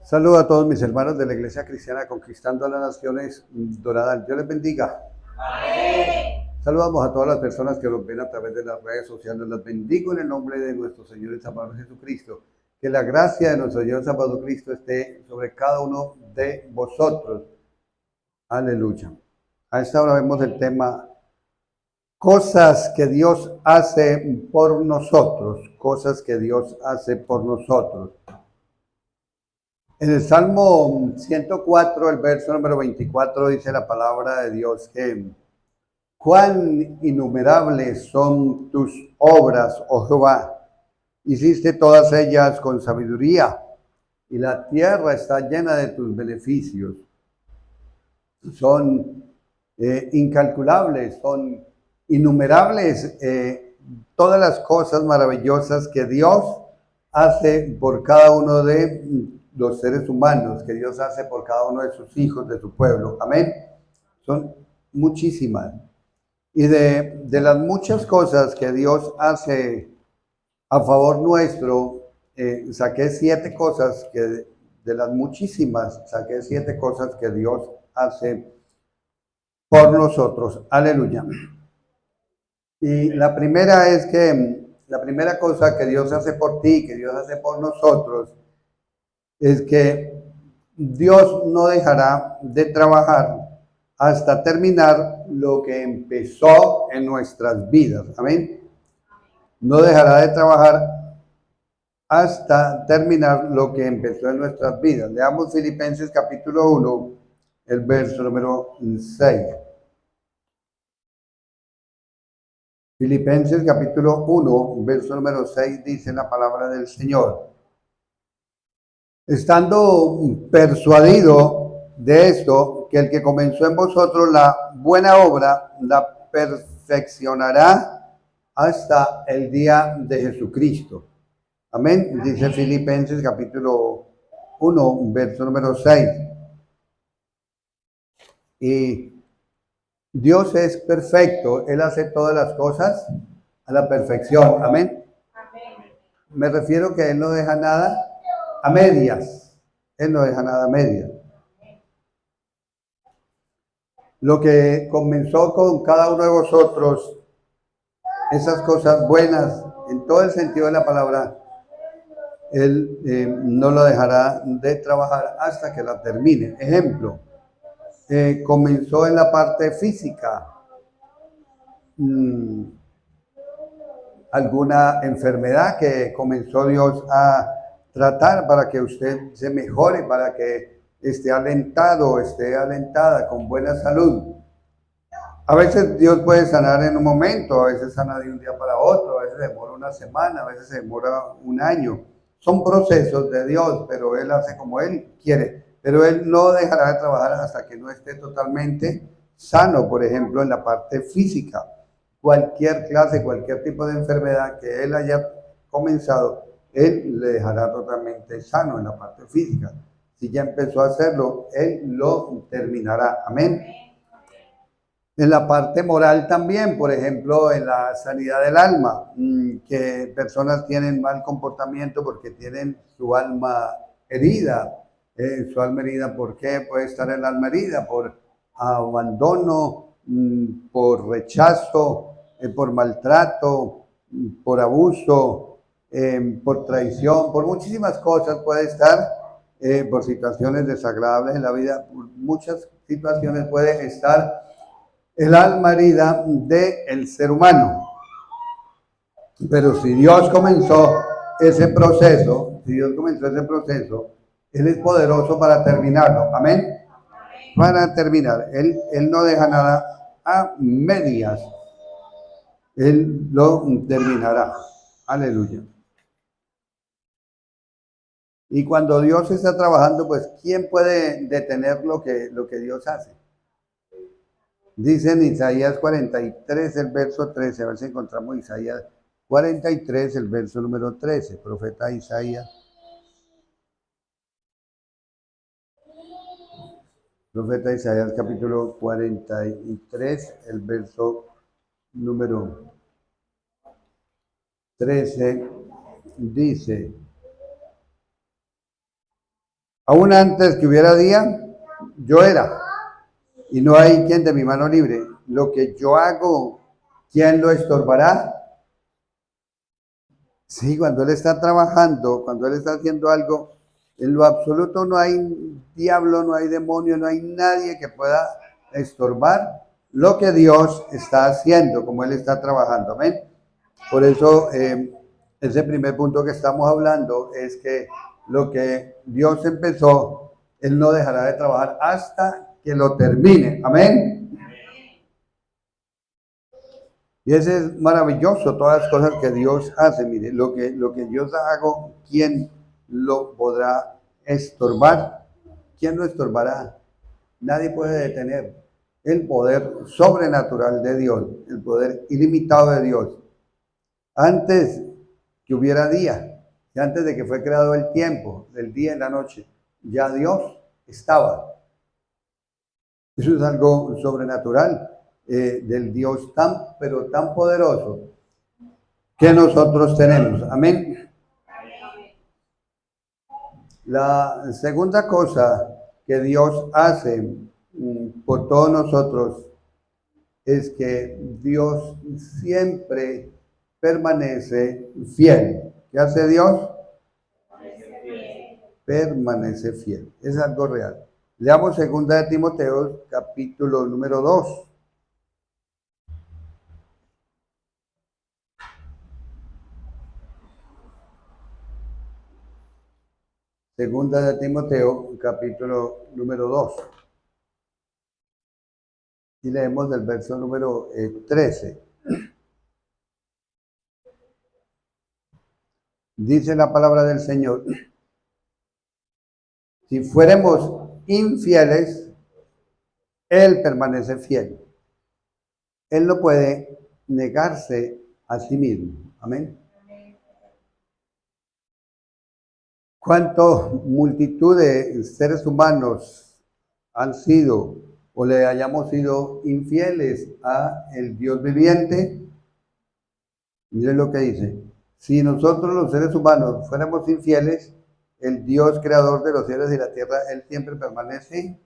Saludo a todos mis hermanos de la Iglesia Cristiana Conquistando a las Naciones Dorada. Dios les bendiga. Amén. Saludamos a todas las personas que nos ven a través de las redes sociales. Las bendigo en el nombre de nuestro Señor y Salvador Jesucristo. Que la gracia de nuestro Señor y Salvador Cristo esté sobre cada uno de vosotros. Aleluya. A esta hora vemos el tema cosas que Dios hace por nosotros. Cosas que Dios hace por nosotros. En el Salmo 104, el verso número 24, dice la palabra de Dios que cuán innumerables son tus obras, oh Jehová. Hiciste todas ellas con sabiduría y la tierra está llena de tus beneficios. Son incalculables, son innumerables todas las cosas maravillosas que Dios hace por cada uno de los seres humanos, que Dios hace por cada uno de sus hijos, de su pueblo. Amén. Son muchísimas. Y de las muchas cosas que Dios hace a favor nuestro, saqué 7 cosas que, de las muchísimas, saqué 7 cosas que Dios hace por nosotros. Aleluya. Y la primera es que, la primera cosa que Dios hace por ti, que Dios hace por nosotros, es que Dios no dejará de trabajar hasta terminar lo que empezó en nuestras vidas. Amén. No dejará de trabajar hasta terminar lo que empezó en nuestras vidas. Leamos Filipenses capítulo 1, el verso número 6. Filipenses capítulo 1, verso número 6 dice la palabra del Señor. Estando persuadido de esto, que el que comenzó en vosotros la buena obra, la perfeccionará hasta el día de Jesucristo. Amén. Dice Filipenses capítulo 1, verso número 6. Y Dios es perfecto, Él hace todas las cosas a la perfección. Amén. Me refiero que Él no deja nada a medias. Él no deja nada a medias. Lo que comenzó con cada uno de vosotros, esas cosas buenas, en todo el sentido de la palabra, Él no lo dejará de trabajar hasta que la termine. Ejemplo, comenzó en la parte física. Alguna enfermedad que comenzó Dios a tratar para que usted se mejore, para que esté alentado, esté alentada con buena salud. A veces Dios puede sanar en un momento, a veces sana de un día para otro, a veces demora una semana, a veces demora un año. Son procesos de Dios, pero Él hace como Él quiere. Pero Él no dejará de trabajar hasta que no esté totalmente sano, por ejemplo, en la parte física. Cualquier clase, cualquier tipo de enfermedad que Él haya comenzado, Él le dejará totalmente sano en la parte física. Si ya empezó a hacerlo, Él lo terminará. Amén. En la parte moral también, por ejemplo, en la sanidad del alma, que personas tienen mal comportamiento porque tienen su alma herida. Su alma herida, ¿por qué puede estar el alma herida? Por abandono, por rechazo, por maltrato, por abuso, por traición, por muchísimas cosas puede estar, por situaciones desagradables en la vida, por muchas situaciones puede estar el alma herida del ser humano. Pero si Dios comenzó ese proceso, Él es poderoso para terminarlo. Amén. Para terminar, Él no deja nada a medias. Él lo terminará. Aleluya. Y cuando Dios está trabajando, pues, ¿quién puede detener lo que Dios hace? Dice en Isaías 43, el verso 13, a ver si encontramos Isaías 43, el verso número 13, profeta Isaías. Profeta Isaías capítulo 43, el verso número 13, dice, Aún antes que hubiera día, yo era, y no hay quien de mi mano libre. Lo que yo hago, ¿quién lo estorbará? Sí, cuando Él está trabajando, cuando Él está haciendo algo, en lo absoluto no hay diablo, no hay demonio, no hay nadie que pueda estorbar lo que Dios está haciendo, como Él está trabajando. Amén. Por eso, ese primer punto que estamos hablando es que lo que Dios empezó, Él no dejará de trabajar hasta que lo termine. Amén. Y ese es maravilloso, todas las cosas que Dios hace. Mire, lo que Dios hago, ¿quién lo podrá estorbar? ¿Quién lo estorbará? Nadie puede detener el poder sobrenatural de Dios, el poder ilimitado de Dios. Antes que hubiera día, y antes de que fue creado el tiempo, del día y la noche, ya Dios estaba. Eso es algo sobrenatural, del Dios tan, pero tan poderoso que nosotros tenemos. Amén. La segunda cosa que Dios hace por todos nosotros es que Dios siempre permanece fiel. ¿Qué hace Dios? Permanece fiel. Es algo real. Leamos 2 de Timoteo, capítulo número 2. Segunda de Timoteo, capítulo número 2. Y leemos del verso número 13. Dice la palabra del Señor: si fuéramos infieles, Él permanece fiel. Él no puede negarse a sí mismo. Amén. ¿Cuánto multitud de seres humanos han sido o le hayamos sido infieles a el Dios viviente? Miren lo que dice: si nosotros los seres humanos fuéramos infieles, el Dios creador de los cielos y la tierra, Él siempre permanece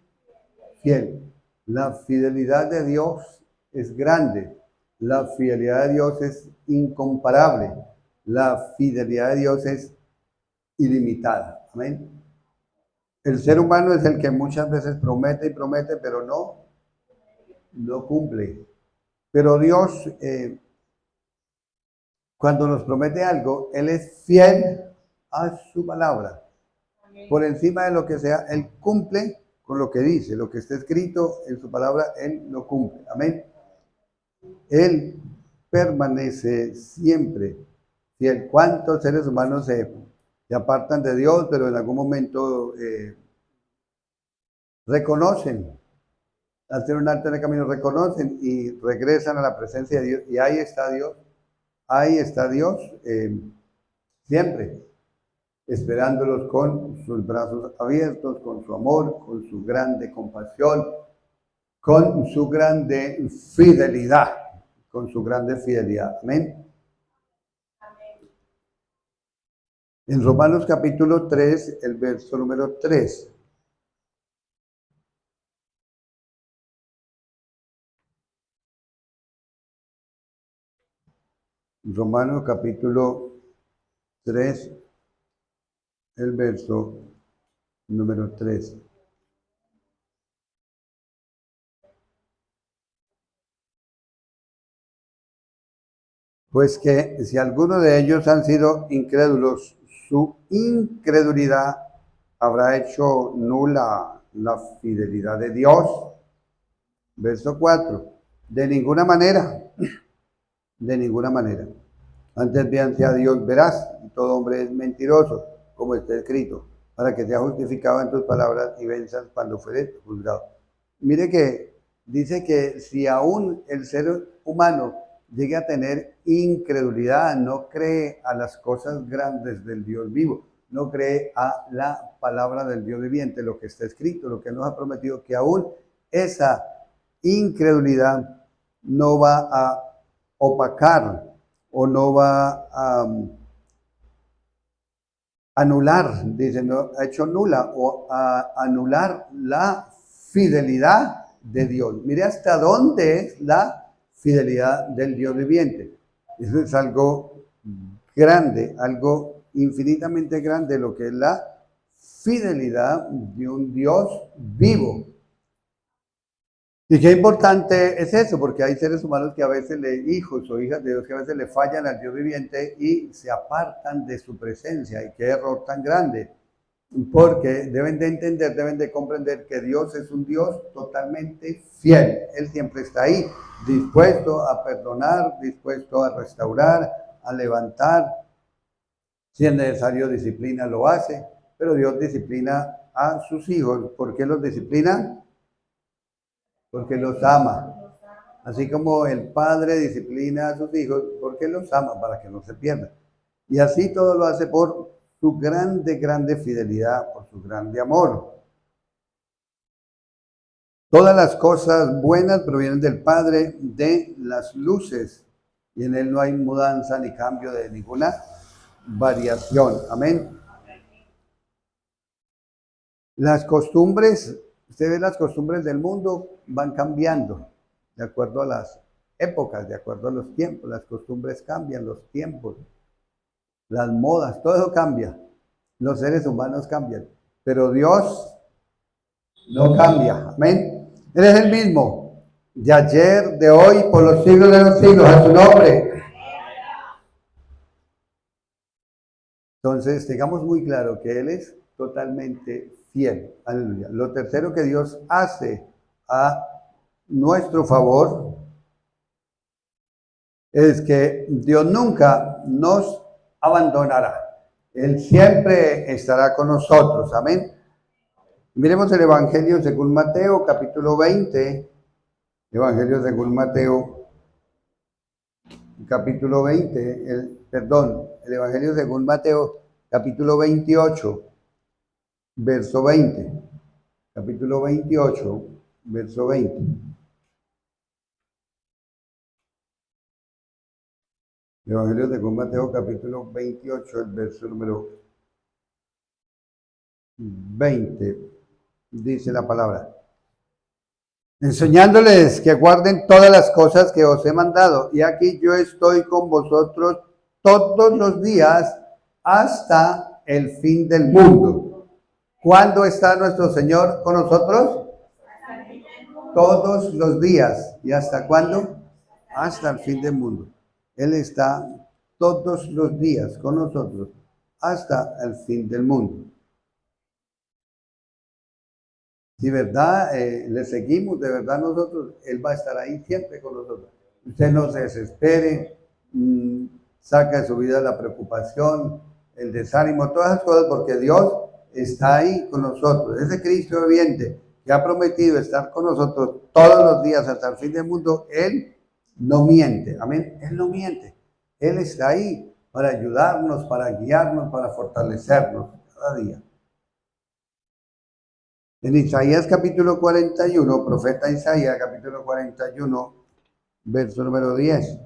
fiel. La fidelidad de Dios es grande. La fidelidad de Dios es incomparable. La fidelidad de Dios es ilimitada. Amén. El ser humano es el que muchas veces promete y promete, pero no cumple. Pero Dios, cuando nos promete algo, Él es fiel a su palabra. Por encima de lo que sea, Él cumple con lo que dice, lo que está escrito en su palabra, Él lo cumple. Amén. Él permanece siempre fiel. ¿Cuántos seres humanos se apartan de Dios, pero en algún momento reconocen, hacer un alto en el camino, reconocen y regresan a la presencia de Dios? Y ahí está Dios, siempre esperándolos con sus brazos abiertos, con su amor, con su grande compasión, con su grande fidelidad, con su grande fidelidad. Amén. En Romanos capítulo 3, el verso número 3. Romanos capítulo 3, el verso número 3. Pues que si alguno de ellos han sido incrédulos, su incredulidad habrá hecho nula la fidelidad de Dios. Verso 4. De ninguna manera, de ninguna manera. Antes bien sea Dios veraz, y todo hombre es mentiroso, como está escrito, para que sea justificado en tus palabras y venzas cuando fueres juzgado. Mire que dice que si aún el ser humano llegue a tener incredulidad, no cree a las cosas grandes del Dios vivo, no cree a la palabra del Dios viviente, lo que está escrito, lo que nos ha prometido, que aún esa incredulidad no va a opacar o no va anular, dice, no, ha hecho nula o anular la fidelidad de Dios. Mire hasta dónde es la fidelidad del Dios viviente. Eso es algo grande, algo infinitamente grande, lo que es la fidelidad de un Dios vivo. Y qué importante es eso, porque hay seres humanos que a veces, hijos o hijas de Dios, que a veces le fallan al Dios viviente y se apartan de su presencia. Y qué error tan grande, porque deben de entender, deben de comprender que Dios es un Dios totalmente fiel. Él siempre está ahí, dispuesto a perdonar, dispuesto a restaurar, a levantar. Si es necesario disciplina, lo hace, pero Dios disciplina a sus hijos. ¿Por qué los disciplina? Porque los ama. Así como el padre disciplina a sus hijos, porque los ama para que no se pierdan. Y así todo lo hace por su grande fidelidad, por su grande amor. Todas las cosas buenas provienen del Padre de las luces, y en Él no hay mudanza ni cambio de ninguna variación. Amén. Las costumbres, usted ve las costumbres del mundo van cambiando de acuerdo a las épocas, de acuerdo a los tiempos. Las costumbres cambian, los tiempos, las modas, todo eso cambia. Los seres humanos cambian, pero Dios no cambia. Amén. Él es el mismo, de ayer, de hoy, por los siglos de los siglos, a su nombre. Entonces, tengamos muy claro que Él es totalmente fiel. Aleluya. Lo tercero que Dios hace a nuestro favor es que Dios nunca nos abandonará. Él siempre estará con nosotros. Amén. Miremos el Evangelio según Mateo, capítulo 20. Evangelio según Mateo, capítulo 20. El Evangelio según Mateo, capítulo 28, verso 20. Capítulo 28, verso 20. Evangelio según Mateo, capítulo 28, el verso número 20. Dice la palabra: enseñándoles que guarden todas las cosas que os he mandado. Y aquí yo estoy con vosotros todos los días hasta el fin del mundo. ¿Cuándo está nuestro Señor con nosotros? Todos los días. ¿Y hasta cuándo? Hasta el fin del mundo. Él está todos los días con nosotros hasta el fin del mundo. Si verdad le seguimos, de verdad nosotros, Él va a estar ahí siempre con nosotros. Usted no se desespere, saca de su vida la preocupación, el desánimo, todas esas cosas, porque Dios está ahí con nosotros. Ese Cristo viviente que ha prometido estar con nosotros todos los días hasta el fin del mundo, Él no miente. Amén. Él no miente. Él está ahí para ayudarnos, para guiarnos, para fortalecernos cada día. En Isaías capítulo 41, profeta Isaías capítulo 41, verso número 10.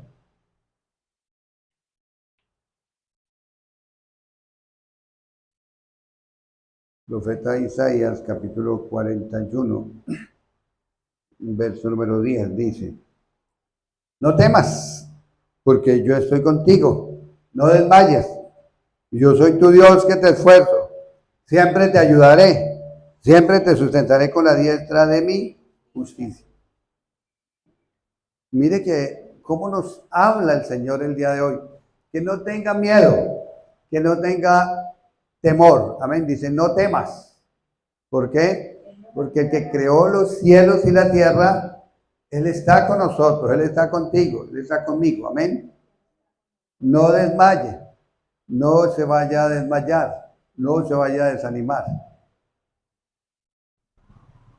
Profeta Isaías capítulo 41, verso número 10 dice: no temas, porque yo estoy contigo, no desmayes, yo soy tu Dios que te esfuerzo, siempre te ayudaré. Siempre te sustentaré con la diestra de mi justicia. Mire que cómo nos habla el Señor el día de hoy. Que no tenga miedo, que no tenga temor. Amén. Dice, no temas. ¿Por qué? Porque el que creó los cielos y la tierra, Él está con nosotros, Él está contigo, Él está conmigo. Amén. No desmaye, no se vaya a desmayar, no se vaya a desanimar.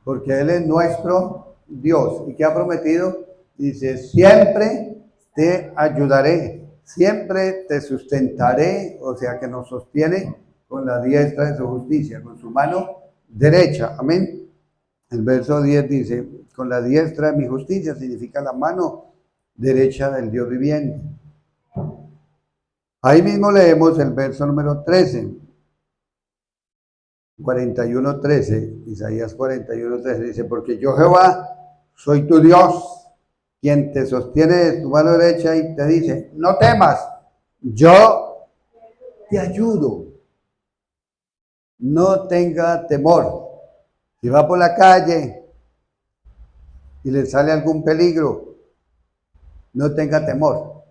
Porque Él es nuestro Dios. ¿Y qué ha prometido? Dice, siempre te ayudaré, siempre te sustentaré, o sea que nos sostiene con la diestra de su justicia, con su mano derecha. Amén. El verso 10 dice, con la diestra de mi justicia significa la mano derecha del Dios viviente. Ahí mismo leemos el verso número 13. 41:13, Isaías 41:13 dice, porque yo Jehová soy tu Dios, quien te sostiene de tu mano derecha y te dice, no temas, yo te ayudo, no tenga temor. Si va por la calle y le sale algún peligro, no tenga temor,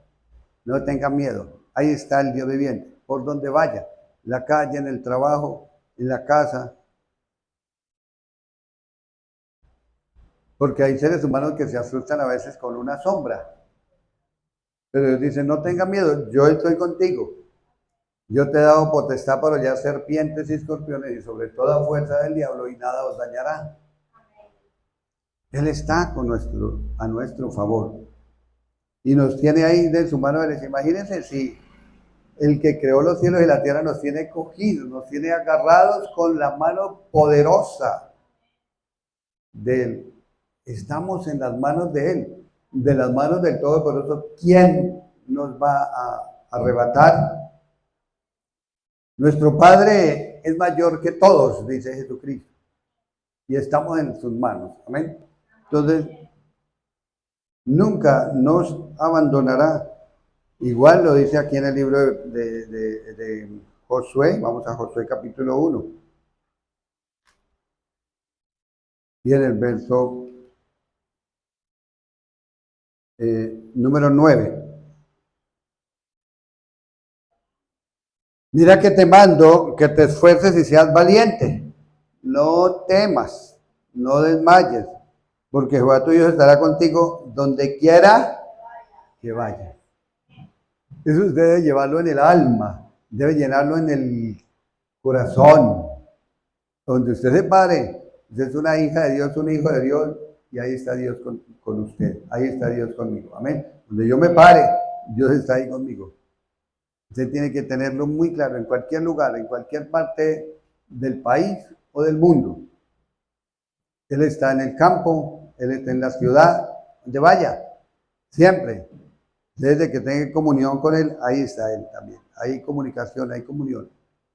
no tenga miedo. Ahí está el Dios viviente, por donde vaya, en la calle, en el trabajo, en la casa. Porque hay seres humanos que se asustan a veces con una sombra. Pero Dios dice, no tenga miedo, yo estoy contigo. Yo te he dado potestad para hollar serpientes y escorpiones y sobre toda fuerza del diablo y nada os dañará. Él está a nuestro favor. Y nos tiene ahí de su mano derecha. Imagínense si el que creó los cielos y la tierra nos tiene cogidos, nos tiene agarrados con la mano poderosa de Él. Estamos en las manos de Él, de las manos del Todopoderoso. ¿Quién nos va a arrebatar? Nuestro Padre es mayor que todos, dice Jesucristo, y estamos en sus manos. Amén. Entonces, nunca nos abandonará. Igual lo dice aquí en el libro de Josué. Vamos a Josué capítulo 1. Y en el verso número 9. Mira que te mando que te esfuerces y seas valiente. No temas, no desmayes, porque Jehová tu Dios estará contigo donde quiera que vayas. Eso usted debe llevarlo en el alma, debe llenarlo en el corazón. Donde usted se pare, usted es una hija de Dios, un hijo de Dios, y ahí está Dios con usted, ahí está Dios conmigo. Amén. Donde yo me pare, Dios está ahí conmigo. Usted tiene que tenerlo muy claro en cualquier lugar, en cualquier parte del país o del mundo. Él está en el campo, Él está en la ciudad, donde vaya, siempre. Desde que tenga comunión con Él, ahí está Él también. Hay comunicación, hay comunión,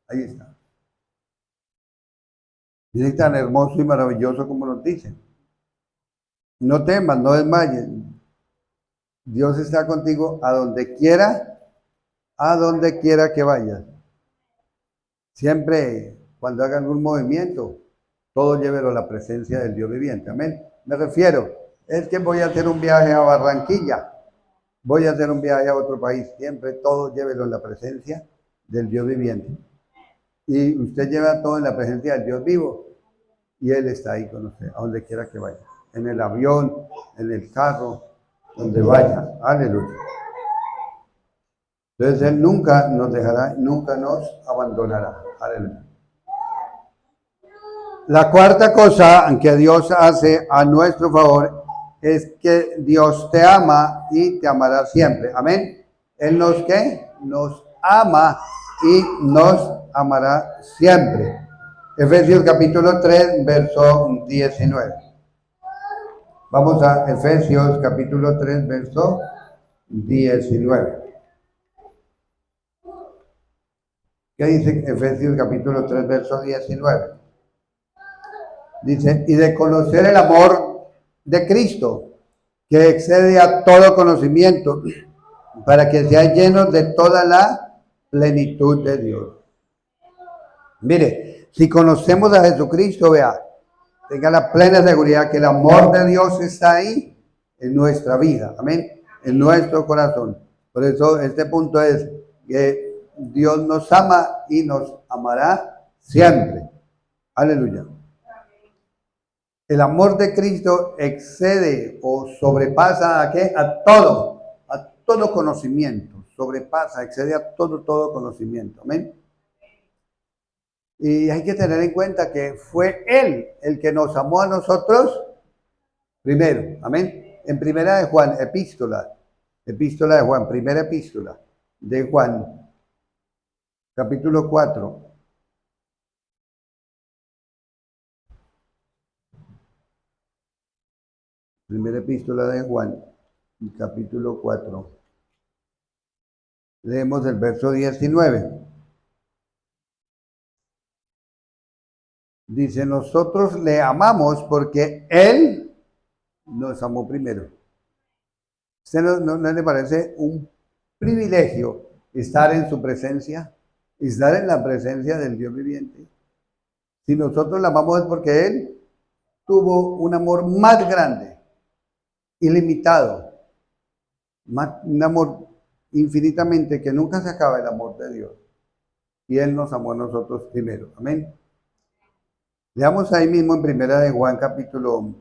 ahí está. Y es tan hermoso y maravilloso como nos dicen. No temas, no desmayes. Dios está contigo a donde quiera que vayas. Siempre cuando hagan un movimiento, todo llévelo a la presencia del Dios viviente. Amén. Me refiero, es que voy a hacer un viaje a Barranquilla, voy a hacer un viaje a otro país. Siempre todo llévelo en la presencia del Dios viviente. Y usted lleva todo en la presencia del Dios vivo y Él está ahí con usted, a donde quiera que vaya. En el avión, en el carro, donde vaya. Aleluya. Entonces Él nunca nos dejará, nunca nos abandonará. Aleluya. La cuarta cosa que Dios hace a nuestro favor es que Dios te ama y te amará siempre. Amén. Él nos, ¿qué? Nos ama y nos amará siempre. Efesios capítulo 3, verso 19. Vamos a Efesios capítulo 3, verso 19. ¿Qué dice Efesios capítulo 3, verso 19? Dice, y de conocer el amor de Cristo, que excede a todo conocimiento, para que sean llenos de toda la plenitud de Dios. Mire, si conocemos a Jesucristo, vea, tenga la plena seguridad que el amor de Dios está ahí en nuestra vida, amén, en nuestro corazón. Por eso este punto es que Dios nos ama y nos amará siempre. Aleluya. El amor de Cristo excede o sobrepasa ¿a qué? A todo conocimiento, sobrepasa, excede a todo conocimiento, amén. Y hay que tener en cuenta que fue Él el que nos amó a nosotros primero, amén. En primera de Juan, epístola de Juan, primera epístola de Juan, capítulo 4. Primera epístola de Juan, capítulo 4. Leemos el verso 19. Dice, nosotros le amamos porque Él nos amó primero. ¿Usted no le parece un privilegio estar en su presencia? Estar en la presencia del Dios viviente. Si nosotros le amamos es porque Él tuvo un amor más grande, ilimitado, un amor infinitamente que nunca se acaba, el amor de Dios. Y Él nos amó a nosotros primero. Amén. Leamos ahí mismo en Primera de Juan capítulo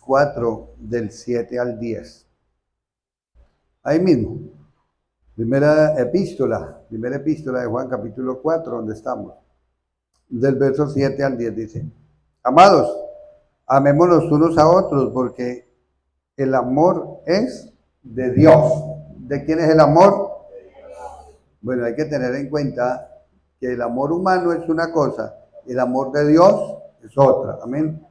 4 del 7 al 10. Ahí mismo. Primera epístola de Juan capítulo 4, donde estamos. Del verso 7 al 10 dice, amados, amémonos unos a otros porque el amor es de Dios. ¿De quién es el amor? Bueno, hay que tener en cuenta que el amor humano es una cosa, el amor de Dios es otra. Amén.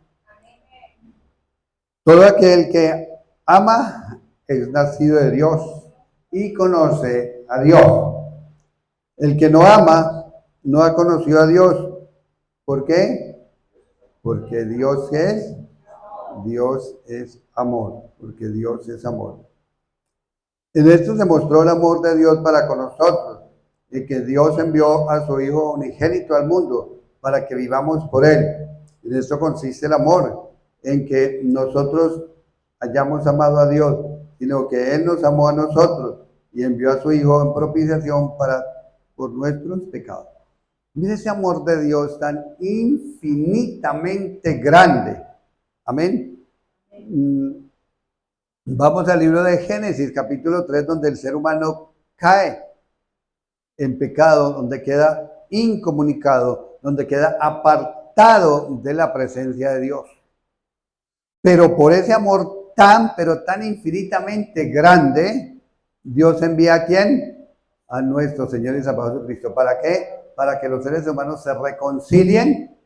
Todo aquel que ama es nacido de Dios y conoce a Dios. El que no ama no ha conocido a Dios. ¿Por qué? Porque Dios es amor, porque Dios es amor. En esto se mostró el amor de Dios para con nosotros, y que Dios envió a su Hijo unigénito al mundo para que vivamos por Él. En esto consiste el amor, en que nosotros hayamos amado a Dios, sino que Él nos amó a nosotros y envió a su Hijo en propiciación por nuestros pecados. Mire ese amor de Dios tan infinitamente grande. Amén. Vamos al libro de Génesis, capítulo 3, donde el ser humano cae en pecado, donde queda incomunicado, donde queda apartado de la presencia de Dios. Pero por ese amor pero tan infinitamente grande, Dios envía ¿a quién? A nuestro Señor y Salvador Jesucristo. ¿Para qué? Para que los seres humanos se reconcilien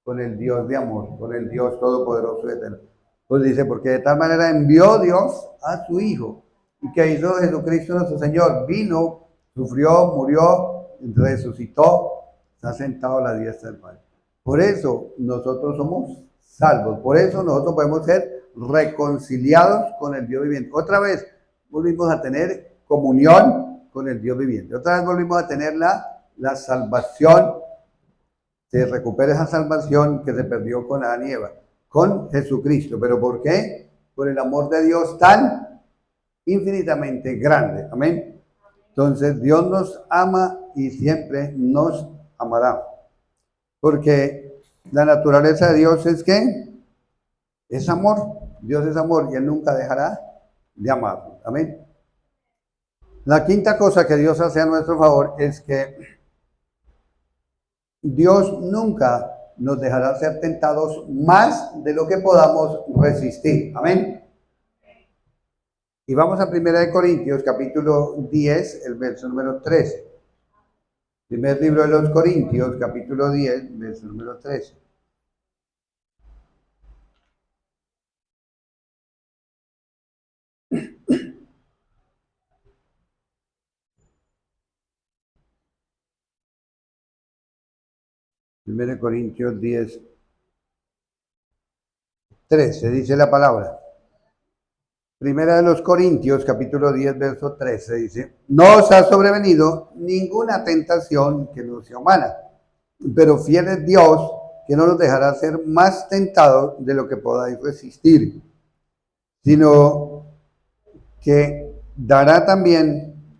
con el Dios de amor, con el Dios todopoderoso y eterno. Pues dice, porque de tal manera envió Dios a su Hijo. ¿Y que hizo Jesucristo nuestro Señor? Vino, sufrió, murió, resucitó, está sentado a la diestra del Padre. Por eso nosotros somos salvos. Por eso nosotros podemos ser reconciliados con el Dios viviente. Otra vez volvimos a tener comunión con el Dios viviente. Otra vez volvimos a tener la salvación. Se recupera esa salvación que se perdió con Adán y Eva, con Jesucristo. ¿Pero por qué? Por el amor de Dios tan infinitamente grande. Amén. Entonces Dios nos ama y siempre nos amará. Porque la naturaleza de Dios es que es amor. Dios es amor y Él nunca dejará de amarnos. Amén. La quinta cosa que Dios hace a nuestro favor es que Dios nunca nos dejará ser tentados más de lo que podamos resistir. Amén. Y vamos a 1 Corintios, capítulo 10, el verso número 13. Primer libro de los Corintios, capítulo 10, verso número 13. Primero Corintios 10, 13, dice la palabra. Primera de los Corintios, capítulo 10, verso 13, dice, no os ha sobrevenido ninguna tentación que no sea humana, pero fiel es Dios, que no nos dejará ser más tentados de lo que podáis resistir, sino que dará también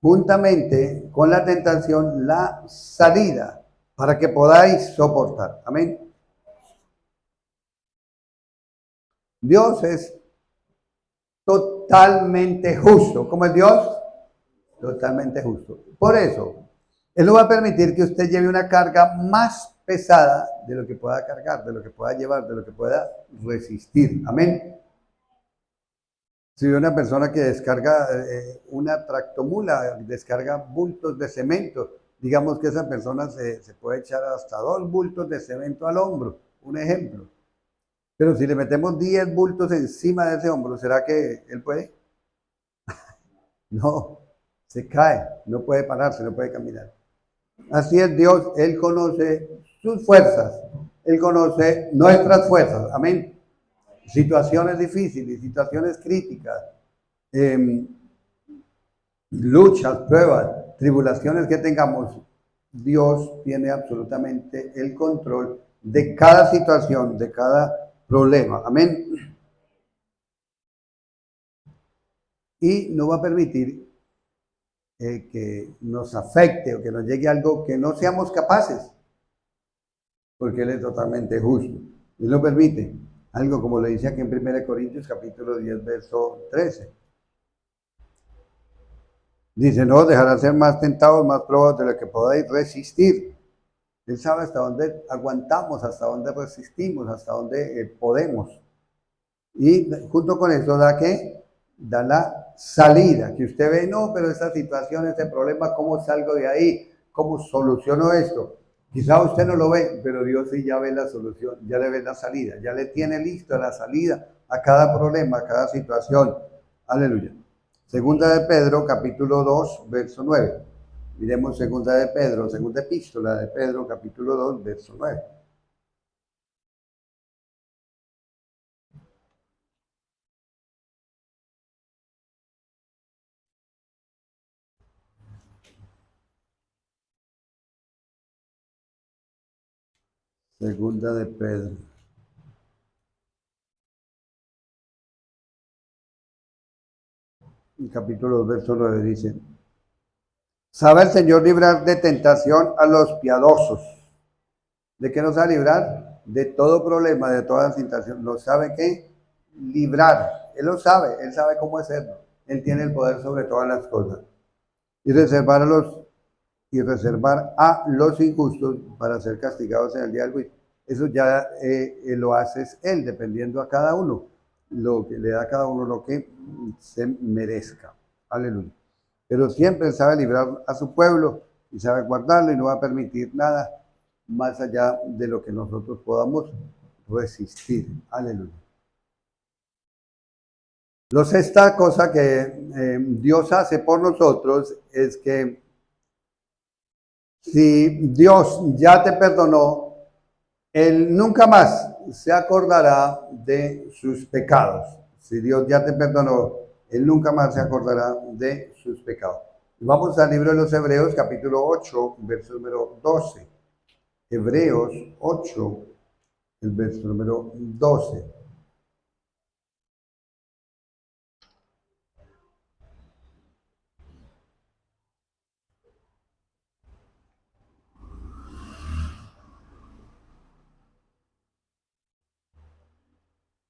juntamente con la tentación la salida para que podáis soportar. Amén. Dios es totalmente justo. ¿Cómo es Dios? Totalmente justo. Por eso, Él no va a permitir que usted lleve una carga más pesada de lo que pueda cargar, de lo que pueda llevar, de lo que pueda resistir. Amén. Si una persona que descarga una tractomula, descarga bultos de cemento, digamos que esa persona se puede echar hasta 2 bultos de cemento al hombro, un ejemplo. Pero si le metemos 10 bultos encima de ese hombro, ¿será que él puede? No, se cae, no puede pararse, no puede caminar. Así es Dios, Él conoce sus fuerzas Él conoce nuestras fuerzas. Amén. Situaciones difíciles, situaciones críticas, luchas, pruebas, tribulaciones que tengamos. Dios tiene absolutamente el control de cada situación, de cada problema. Amén. Y no va a permitir que nos afecte o que nos llegue algo que no seamos capaces, porque Él es totalmente justo. Él no permite algo como le dice aquí en 1 Corintios capítulo 10, verso 13. Dice, no, dejarán ser más tentados, más probados de lo que podáis resistir. Él sabe hasta dónde aguantamos, hasta dónde resistimos, hasta dónde podemos. Y junto con eso da la salida, que usted ve, no, pero esta situación, este problema, ¿cómo salgo de ahí? ¿Cómo soluciono esto? Quizá usted no lo ve, pero Dios sí ya ve la solución, ya le ve la salida, ya le tiene listo la salida a cada problema, a cada situación. Aleluya. Segunda de Pedro, capítulo 2, verso 9. Miremos segunda de Pedro, segunda epístola de Pedro, capítulo 2, verso 9. Segunda de Pedro. El capítulo 2, verso 9 dice, sabe el Señor librar de tentación a los piadosos. ¿De qué nos va a librar? De todo problema, de toda tentación. ¿Lo sabe qué? Librar. Él lo sabe, Él sabe cómo hacerlo. Él tiene el poder sobre todas las cosas. Y reservar a los injustos para ser castigados en el día del juicio. Eso ya lo hace Él, dependiendo a cada uno, lo que le da a cada uno lo que se merezca. Aleluya. Pero siempre Él sabe librar a su pueblo y sabe guardarlo y no va a permitir nada más allá de lo que nosotros podamos resistir. Aleluya. La sexta cosa que Dios hace por nosotros es que si Dios ya te perdonó, Él nunca más se acordará de sus pecados. Si Dios ya te perdonó, Él nunca más se acordará de sus pecados. Vamos al libro de los Hebreos, capítulo 8, verso número 12. Hebreos 8, el verso número 12.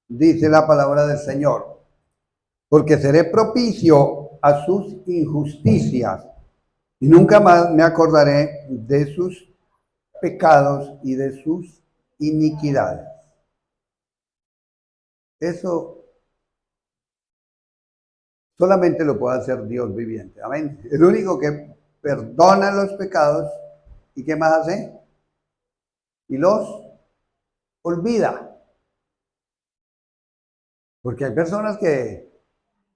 Dice la palabra del Señor, porque seré propicio a sus injusticias y nunca más me acordaré de sus pecados y de sus iniquidades. Eso solamente lo puede hacer Dios viviente. Amén. El único que perdona los pecados y ¿qué más hace? Y los olvida. Porque hay personas que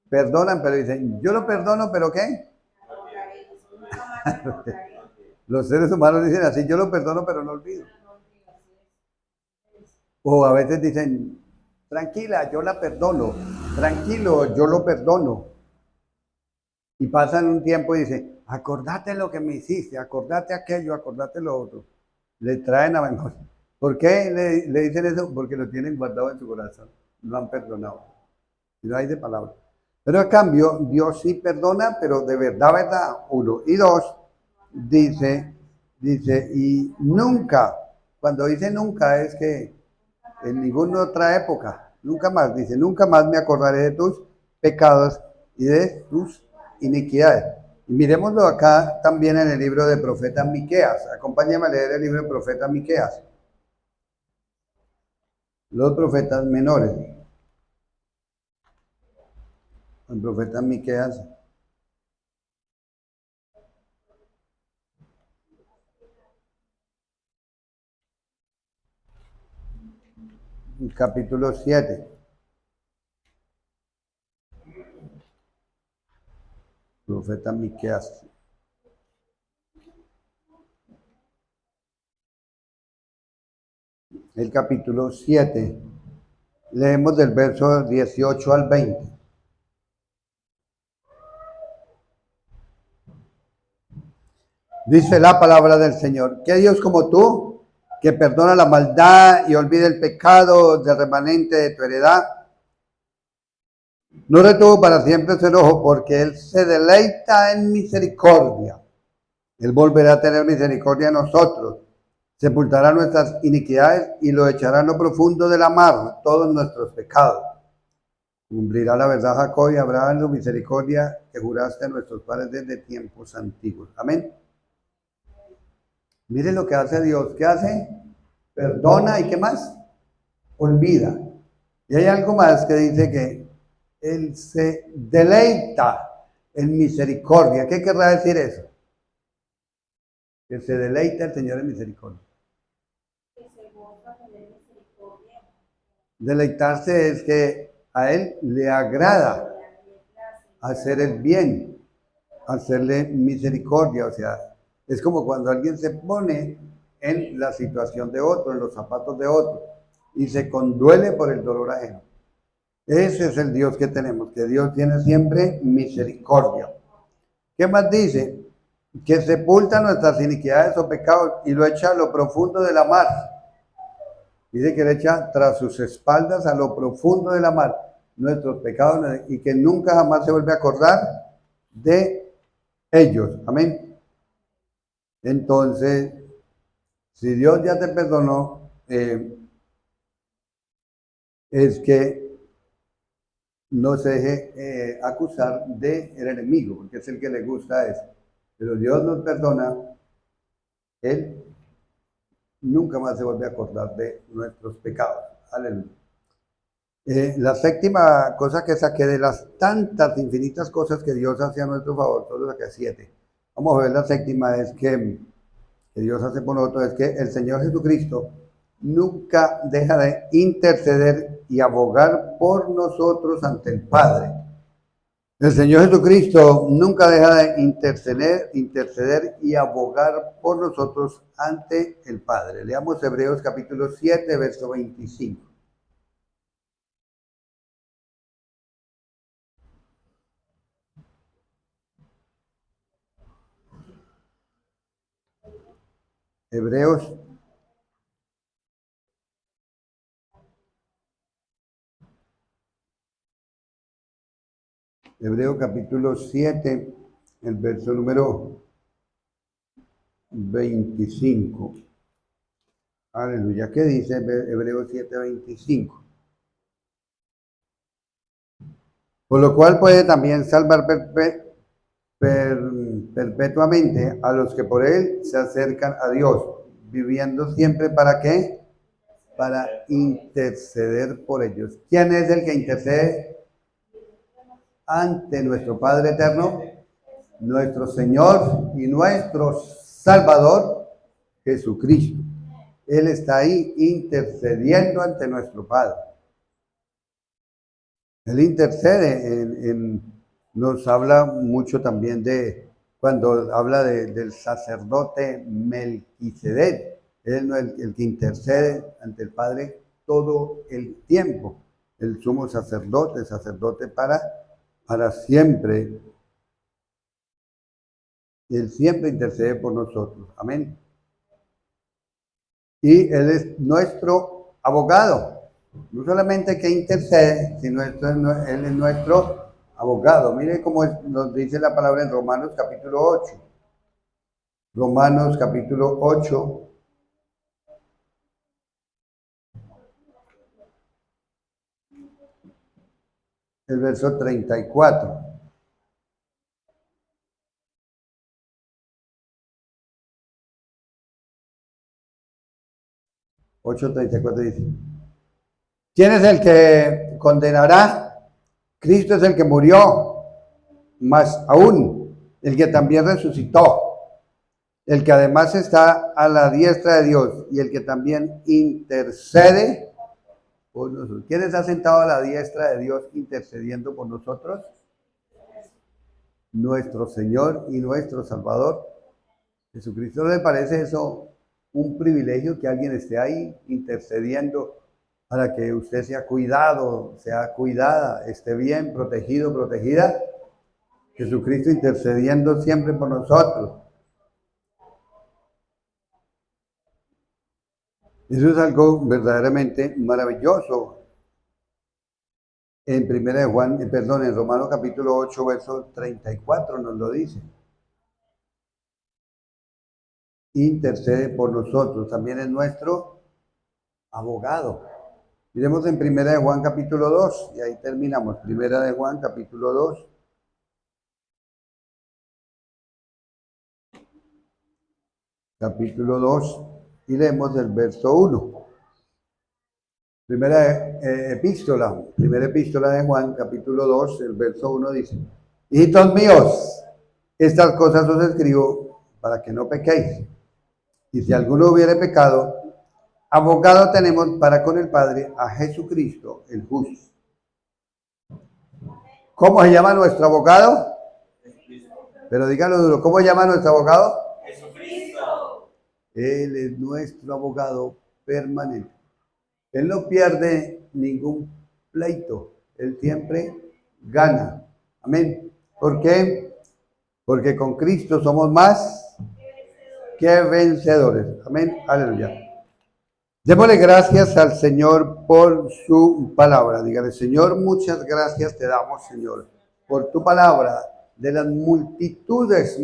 perdonan, pero dicen, yo lo perdono, pero ¿qué? Los seres humanos dicen así, yo lo perdono, pero no olvido. O a veces dicen, tranquila, yo la perdono, tranquilo, yo lo perdono. Y pasan un tiempo y dicen, acordate lo que me hiciste, acordate aquello, acordate lo otro. Le traen a memoria. ¿Por qué le dicen eso? Porque lo tienen guardado en su corazón. Lo han perdonado. Y no hay de palabra. Pero a cambio, Dios sí perdona, pero de verdad, verdad, uno. Y dos, dice, y nunca, cuando dice nunca es que en ninguna otra época, nunca más, dice, nunca más me acordaré de tus pecados y de tus iniquidades. Y miremoslo acá también en el libro de profeta Miqueas. Acompáñame a leer el libro de profeta Miqueas. Los profetas menores. El profeta Miqueas, capítulo 7. Profeta Miqueas. el capítulo 7. Leemos del verso 18 al 20. Dice la palabra del Señor: ¿qué Dios como tú, que perdona la maldad y olvida el pecado del remanente de tu heredad? No retuvo para siempre su enojo, porque Él se deleita en misericordia. Él volverá a tener misericordia de nosotros, sepultará nuestras iniquidades y lo echará en lo profundo de la mar, todos nuestros pecados. Cumplirá la verdad Jacob y habrá en su misericordia que juraste a nuestros padres desde tiempos antiguos. Amén. Miren lo que hace Dios. ¿Qué hace? Perdona y ¿qué más? Olvida. Y hay algo más que dice que Él se deleita en misericordia. ¿Qué querrá decir eso? Que se deleita el Señor en misericordia. Deleitarse es que a Él le agrada hacer el bien, hacerle misericordia. O sea, es como cuando alguien se pone en la situación de otro, en los zapatos de otro, y se conduele por el dolor ajeno. Ese es el Dios que tenemos, que Dios tiene siempre misericordia. ¿Qué más dice? Que sepulta nuestras iniquidades o pecados y lo echa a lo profundo de la mar. Dice que le echa tras sus espaldas a lo profundo de la mar nuestros pecados y que nunca jamás se vuelve a acordar de ellos. Amén. Entonces, si Dios ya te perdonó, es que no se deje acusar del enemigo, porque es el que le gusta eso. Pero Dios nos perdona, Él nunca más se vuelve a acordar de nuestros pecados. Aleluya. La séptima cosa que saqué de las tantas infinitas cosas que Dios hace a nuestro favor, solo saqué 7. Vamos a ver la séptima, es que Dios hace por nosotros, es que el Señor Jesucristo nunca deja de interceder y abogar por nosotros ante el Padre. El Señor Jesucristo nunca deja de interceder y abogar por nosotros ante el Padre. Leamos Hebreos capítulo 7, verso 25. Hebreos capítulo 7, el verso número 25. Aleluya. ¿Qué dice Hebreos 7, 25? Por lo cual puede también salvar perpetuamente a los que por él se acercan a Dios, viviendo siempre ¿para qué? Para interceder por ellos. ¿Quién es el que intercede ante nuestro Padre eterno? Nuestro Señor y nuestro Salvador Jesucristo. Él está ahí intercediendo ante nuestro Padre. Él intercede, nos habla mucho también de, cuando habla del sacerdote Melquisedec. Él no es el que intercede ante el Padre todo el tiempo. El sumo sacerdote para siempre. Él siempre intercede por nosotros. Amén. Y Él es nuestro abogado. No solamente que intercede, sino Él es nuestro abogado. Mire cómo nos dice la palabra en Romanos capítulo 8. Romanos capítulo 8. El verso 34. Dice: ¿quién es el que condenará? Cristo es el que murió, más aún el que también resucitó, el que además está a la diestra de Dios y el que también intercede por nosotros. ¿Quién está sentado a la diestra de Dios intercediendo por nosotros? Nuestro Señor y nuestro Salvador Jesucristo. ¿No le parece eso un privilegio que alguien esté ahí intercediendo para que usted sea cuidado, sea cuidada, esté bien, protegido, protegida. Jesucristo intercediendo siempre por nosotros. Eso es algo verdaderamente maravilloso. En primera de Juan, perdón, en Romanos capítulo 8, verso 34 nos lo dice. Intercede por nosotros, también es nuestro abogado. Miremos en primera de Juan capítulo 2 y ahí terminamos. Primera de Juan capítulo 2. Capítulo 2 y leemos el verso 1. Primera epístola de Juan, capítulo 2, el verso 1 dice: Hijitos míos, estas cosas os escribo para que no pequéis. Y si alguno hubiere pecado, abogado tenemos para con el Padre a Jesucristo, el justo. ¿Cómo se llama nuestro abogado? Pero díganlo duro, ¿cómo se llama nuestro abogado? Jesucristo. Él es nuestro abogado permanente. Él no pierde ningún pleito, Él siempre gana. Amén. ¿Por qué? Porque con Cristo somos más que vencedores. Amén. Aleluya. Démosle gracias al Señor por su palabra. Dígale: Señor, muchas gracias te damos, Señor, por tu palabra, de las multitudes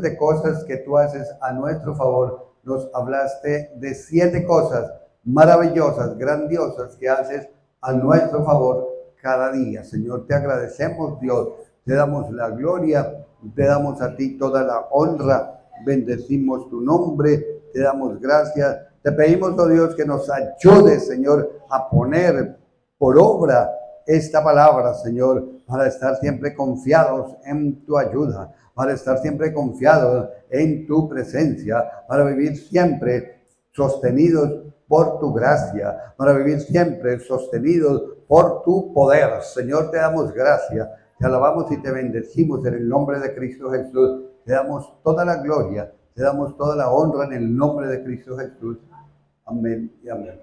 de cosas que tú haces a nuestro favor. Nos hablaste de 7 cosas maravillosas, grandiosas que haces a nuestro favor cada día. Señor, te agradecemos, Dios, te damos la gloria, te damos a ti toda la honra, bendecimos tu nombre, te damos gracias. Te pedimos, oh Dios, que nos ayudes, Señor, a poner por obra esta palabra, Señor, para estar siempre confiados en tu ayuda, para estar siempre confiados en tu presencia, para vivir siempre sostenidos por tu gracia, para vivir siempre sostenidos por tu poder. Señor, te damos gracias, te alabamos y te bendecimos en el nombre de Cristo Jesús. Te damos toda la gloria, te damos toda la honra en el nombre de Cristo Jesús. Amén y amén.